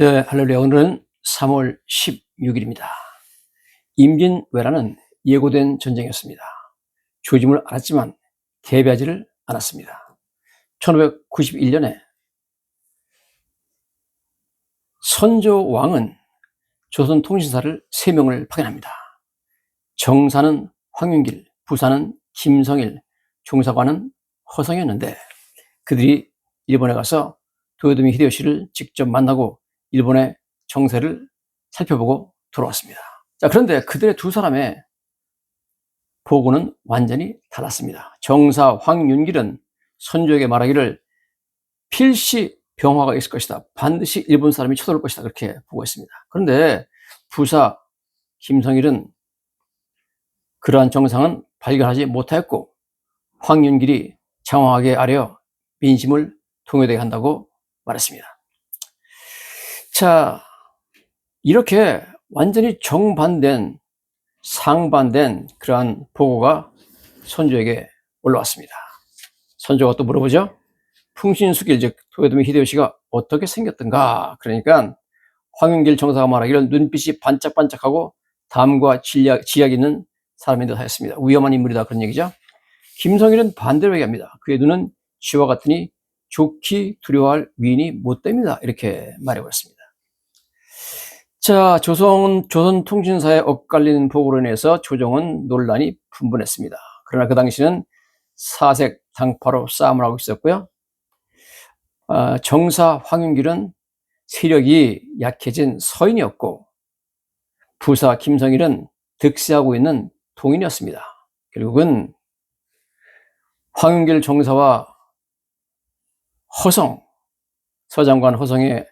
네, 할렐루야. 오늘은 3월 16일입니다. 임진왜란은 예고된 전쟁이었습니다. 조짐을 알았지만 개의하지를 않았습니다. 1591년에 선조왕은 조선통신사를 3명을 파견합니다. 정사는 황윤길, 부사는 김성일, 종사관은 허성이었는데 그들이 일본에 가서 도요토미 히데요시를 직접 만나고 일본의 정세를 살펴보고 돌아왔습니다. 자, 그런데 그들의 두 사람의 보고는 완전히 달랐습니다. 정사 황윤길은 선조에게 말하기를 필시 병화가 있을 것이다. 반드시 일본 사람이 쳐들어올 것이다. 그렇게 보고했습니다. 그런데 부사 김성일은 그러한 정상은 발견하지 못하였고 황윤길이 장황하게 아뢰어 민심을 통일되게 한다고 말했습니다. 자, 이렇게 완전히 정반된, 상반된 그러한 보고가 선조에게 올라왔습니다. 선조가 또 물어보죠. 풍신수길, 즉 도요토미 히데요시가 어떻게 생겼던가. 그러니까 황윤길 정사가 말하기를 눈빛이 반짝반짝하고 담과 지략 있는 사람인 듯 하였습니다. 위험한 인물이다, 그런 얘기죠. 김성일은 반대로 얘기합니다. 그의 눈은 쥐와 같으니 좋기 두려워할 위인이 못됩니다. 이렇게 말해버렸습니다. 자, 조선통신사에 엇갈리는 보고로 인해서 조정은 논란이 분분했습니다. 그러나 그 당시는 사색 당파로 싸움을 하고 있었고요. 정사 황윤길은 세력이 약해진 서인이었고 부사 김성일은 득세하고 있는 동인이었습니다. 결국은 황윤길 정사와 허성, 서장관 허성의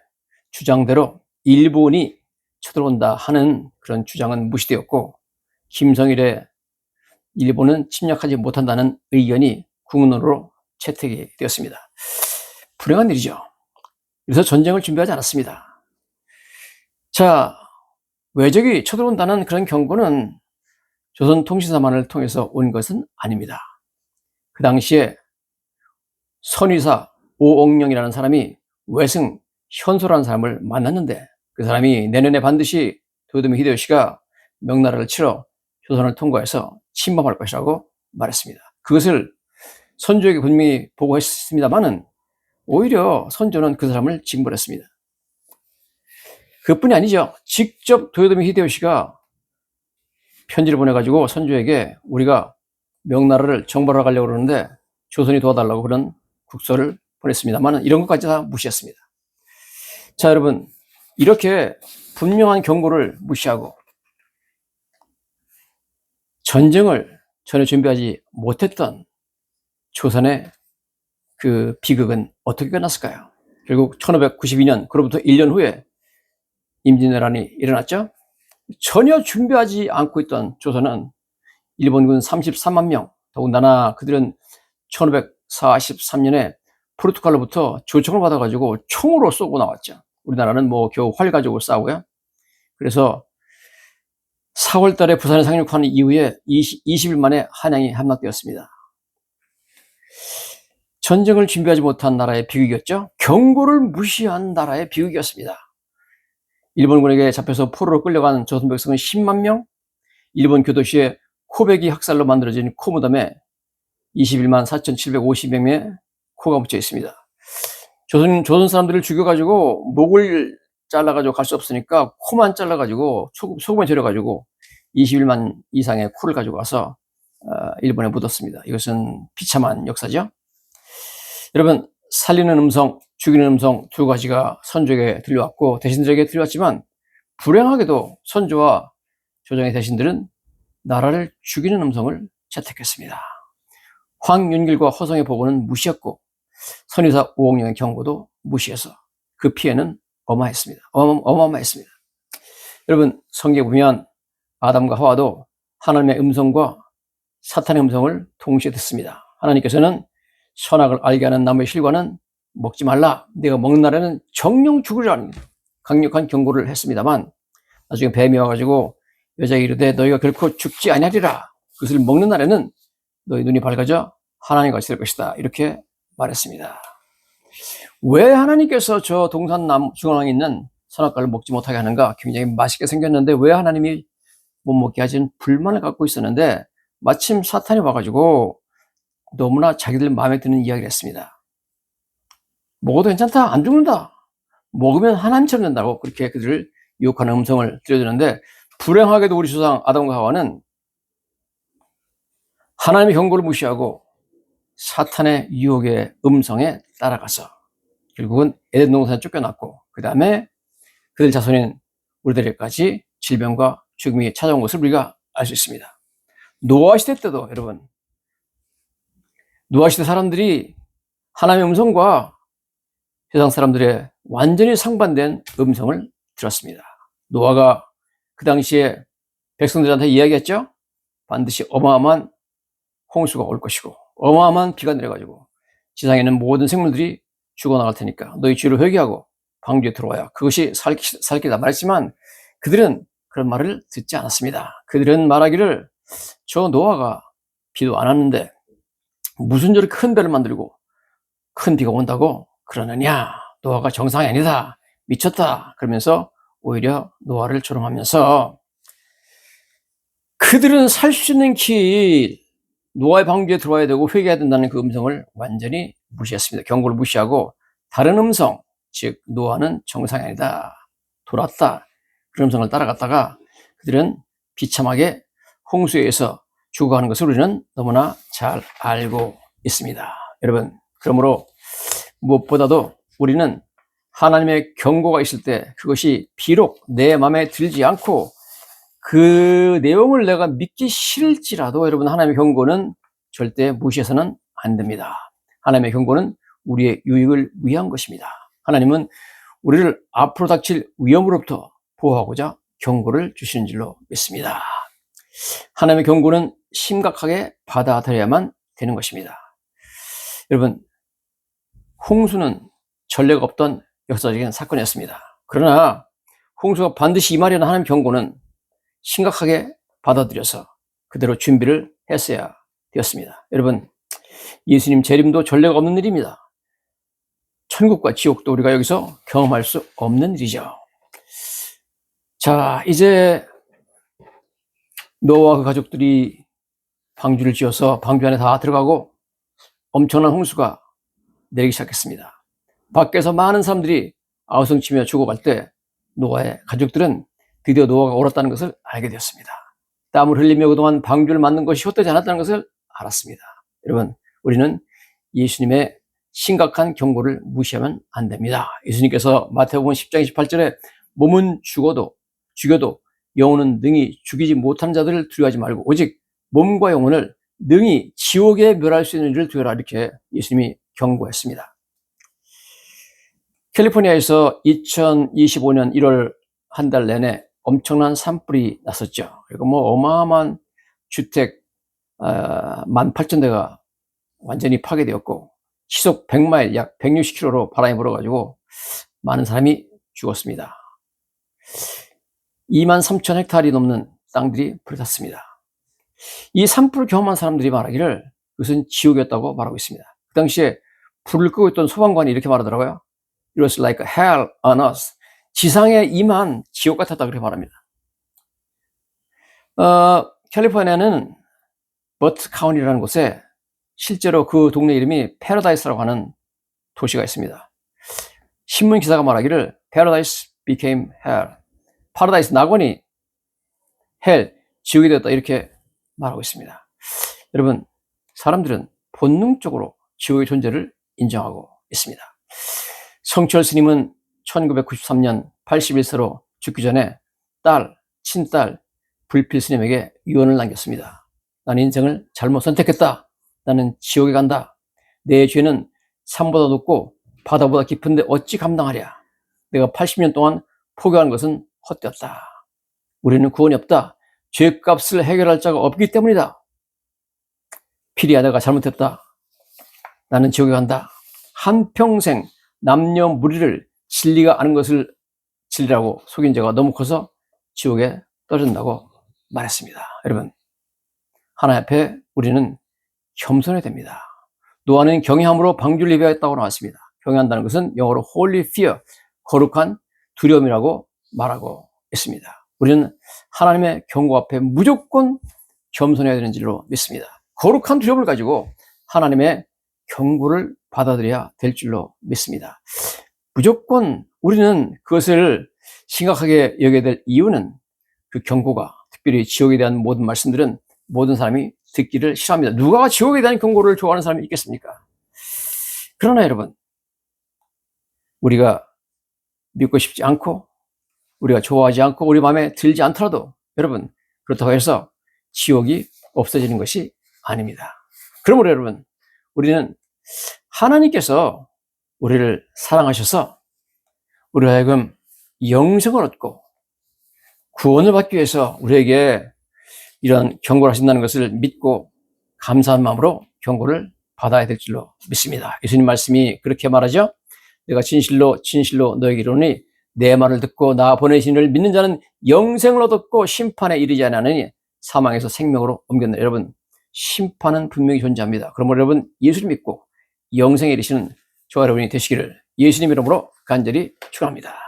주장대로 일본이 쳐들어온다 하는 그런 주장은 무시되었고 김성일의 일본은 침략하지 못한다는 의견이 국문으로 채택이 되었습니다. 불행한 일이죠. 그래서 전쟁을 준비하지 않았습니다. 자, 외적이 쳐들어온다는 그런 경고는 조선통신사만을 통해서 온 것은 아닙니다. 그 당시에 선의사 오옥령이라는 사람이 외승 현소라는 사람을 만났는데 그 사람이 내년에 반드시 도요토미 히데요시가 명나라를 치러 조선을 통과해서 침범할 것이라고 말했습니다. 그것을 선조에게 분명히 보고했습니다만은 오히려 선조는 그 사람을 징벌했습니다. 그뿐이 아니죠. 직접 도요토미 히데요시가 편지를 보내가지고 선조에게 우리가 명나라를 정벌하러 가려고 그러는데 조선이 도와달라고 그런 국서를 보냈습니다만 이런 것까지 다 무시했습니다. 자, 여러분, 이렇게 분명한 경고를 무시하고 전쟁을 전혀 준비하지 못했던 조선의 그 비극은 어떻게 끝났을까요? 결국 1592년, 그로부터 1년 후에 임진왜란이 일어났죠. 전혀 준비하지 않고 있던 조선은 일본군 33만 명, 더군다나 그들은 1543년에 포르투갈로부터 조청을 받아가지고 총으로 쏘고 나왔죠. 우리나라는 뭐 겨우 활 가지고 싸우고요. 그래서 4월 달에 부산에 상륙한 이후에 20일 만에 한양이 함락되었습니다. 전쟁을 준비하지 못한 나라의 비극이었죠. 경고를 무시한 나라의 비극이었습니다. 일본군에게 잡혀서 포로로 끌려간 조선 백성은 10만 명, 일본 교도시에 코베기 학살로 만들어진 코무덤에 21만 4,750명의 코가 묻혀 있습니다. 조선 사람들을 죽여가지고 목을 잘라가지고 갈 수 없으니까 코만 잘라가지고 소금에 절여가지고 21만 이상의 코를 가지고 가서 일본에 묻었습니다. 이것은 비참한 역사죠. 여러분, 살리는 음성, 죽이는 음성 두 가지가 선조에게 들려왔고 대신들에게 들려왔지만 불행하게도 선조와 조정의 대신들은 나라를 죽이는 음성을 채택했습니다. 황윤길과 허성의 보고는 무시했고 선의사 오옥령의 경고도 무시해서 그 피해는 어마어마했습니다. 여러분, 성경에 보면 아담과 하와도 하나님의 음성과 사탄의 음성을 동시에 듣습니다. 하나님께서는 선악을 알게 하는 나무의 실과는 먹지 말라. 내가 먹는 날에는 정령 죽으리라는 강력한 경고를 했습니다만 나중에 뱀이 와가지고 여자에게 이르되 너희가 결코 죽지 아니하리라. 그것을 먹는 날에는 너희 눈이 밝아져 하나님과 같이 될 것이다. 이렇게 말했습니다. 왜 하나님께서 저 동산 중앙에 있는 선악과를 먹지 못하게 하는가? 굉장히 맛있게 생겼는데 왜 하나님이 못 먹게 하지는 불만을 갖고 있었는데 마침 사탄이 와가지고 너무나 자기들 마음에 드는 이야기를 했습니다. 먹어도 괜찮다. 안 죽는다. 먹으면 하나님처럼 된다고 그렇게 그들을 유혹하는 음성을 들려주는데 불행하게도 우리 조상 아담과 하와는 하나님의 경고를 무시하고 사탄의 유혹의 음성에 따라가서 결국은 에덴 동산에 쫓겨났고 그 다음에 그들 자손인 우리들에게까지 질병과 죽음이 찾아온 것을 우리가 알 수 있습니다. 노아 시대 때도 여러분 노아 시대 사람들이 하나님의 음성과 세상 사람들의 완전히 상반된 음성을 들었습니다. 노아가 그 당시에 백성들한테 이야기했죠. 반드시 어마어마한 홍수가 올 것이고 어마어마한 비가 내려가지고 지상에 있는 모든 생물들이 죽어나갈 테니까 너희 죄를 회개하고 방주에 들어와야 그것이 살 길이다 말했지만 그들은 그런 말을 듣지 않았습니다. 그들은 말하기를 저 노아가 비도 안 왔는데 무슨 저리 큰 배를 만들고 큰 비가 온다고 그러느냐. 노아가 정상이 아니다. 미쳤다. 그러면서 오히려 노아를 조롱하면서 그들은 살 수 있는 길 노아의 방주에 들어와야 되고 회개해야 된다는 그 음성을 완전히 무시했습니다. 경고를 무시하고 다른 음성, 즉 노아는 정상이 아니다. 돌았다. 그런 음성을 따라갔다가 그들은 비참하게 홍수에 의해서 죽어가는 것을 우리는 너무나 잘 알고 있습니다. 여러분, 그러므로 무엇보다도 우리는 하나님의 경고가 있을 때 그것이 비록 내 마음에 들지 않고 그 내용을 내가 믿기 싫을지라도 여러분 하나님의 경고는 절대 무시해서는 안 됩니다. 하나님의 경고는 우리의 유익을 위한 것입니다. 하나님은 우리를 앞으로 닥칠 위험으로부터 보호하고자 경고를 주시는 줄로 믿습니다. 하나님의 경고는 심각하게 받아들여야만 되는 것입니다. 여러분, 홍수는 전례가 없던 역사적인 사건이었습니다. 그러나 홍수가 반드시 임하려는 하나님의 경고는 심각하게 받아들여서 그대로 준비를 했어야 되었습니다. 여러분, 예수님 재림도 전례가 없는 일입니다. 천국과 지옥도 우리가 여기서 경험할 수 없는 일이죠. 자, 이제 노아와 그 가족들이 방주를 지어서 방주 안에 다 들어가고 엄청난 홍수가 내리기 시작했습니다. 밖에서 많은 사람들이 아우성치며 죽어갈 때 노아의 가족들은 드디어 노아가 옳았다는 것을 알게 되었습니다. 땀을 흘리며 그동안 방주를 만든 것이 헛되지 않았다는 것을 알았습니다. 여러분, 우리는 예수님의 심각한 경고를 무시하면 안 됩니다. 예수님께서 마태복음 10장 28절에 몸은 죽여도 영혼은 능히 죽이지 못한 자들을 두려워하지 말고 오직 몸과 영혼을 능히 지옥에 멸할 수 있는 일을 두려라 이렇게 예수님이 경고했습니다. 캘리포니아에서 2025년 1월 한 달 내내 엄청난 산불이 났었죠. 그리고 어마어마한 주택 18,000대가 완전히 파괴되었고 시속 100마일 약 160km로 바람이 불어가지고 많은 사람이 죽었습니다. 23,000헥타르이 넘는 땅들이 불에 탔습니다. 이 산불을 경험한 사람들이 말하기를 그것은 지옥이었다고 말하고 있습니다. 그 당시에 불을 끄고 있던 소방관이 이렇게 말하더라고요. It was like hell on us. 지상에 임한 지옥 같았다 그렇게 말합니다. 캘리포니아는 버트 카운티라는 곳에 실제로 그 동네 이름이 패러다이스라고 하는 도시가 있습니다. 신문 기사가 말하기를 Paradise became hell. 파라다이스 낙원이 헬, 지옥이 되었다 이렇게 말하고 있습니다. 여러분, 사람들은 본능적으로 지옥의 존재를 인정하고 있습니다. 성철 스님은 1993년 81세로 죽기 전에 친딸 불필 스님에게 유언을 남겼습니다. 나는 인생을 잘못 선택했다. 나는 지옥에 간다. 내 죄는 산보다 높고 바다보다 깊은데 어찌 감당하랴. 내가 80년 동안 포기한 것은 헛되었다. 우리는 구원이 없다. 죄값을 해결할 자가 없기 때문이다. 필이야 내가 잘못했다. 나는 지옥에 간다. 한평생 남녀 무리를 진리가 아는 것을 진리라고 속인 죄가 너무 커서 지옥에 떨어진다고 말했습니다. 여러분, 하나님 앞에 우리는 겸손해야 됩니다. 노아는 경외함으로 방주를 예배했다고 나왔습니다. 경외한다는 것은 영어로 holy fear, 거룩한 두려움이라고 말하고 있습니다. 우리는 하나님의 경고 앞에 무조건 겸손해야 되는 줄로 믿습니다. 거룩한 두려움을 가지고 하나님의 경고를 받아들여야 될 줄로 믿습니다. 무조건 우리는 그것을 심각하게 여겨야 될 이유는 그 경고가, 특별히 지옥에 대한 모든 말씀들은 모든 사람이 듣기를 싫어합니다. 누가 지옥에 대한 경고를 좋아하는 사람이 있겠습니까? 그러나 여러분, 우리가 믿고 싶지 않고 우리가 좋아하지 않고 우리 마음에 들지 않더라도 여러분, 그렇다고 해서 지옥이 없어지는 것이 아닙니다. 그러므로 여러분, 우리는 하나님께서 우리를 사랑하셔서 우리로 하여금 영생을 얻고 구원을 받기 위해서 우리에게 이런 경고를 하신다는 것을 믿고 감사한 마음으로 경고를 받아야 될 줄로 믿습니다. 예수님 말씀이 그렇게 말하죠. 내가 진실로 진실로 너에게 이르노니 내 말을 듣고 나 보내신 이를 믿는 자는 영생을 얻었고 심판에 이르지 아니하느니 사망에서 생명으로 옮겼네. 여러분, 심판은 분명히 존재합니다. 그러므로 여러분, 예수를 믿고 영생에 이르시는 저와 여러분이 되시기를 예수님 이름으로 간절히 축원합니다.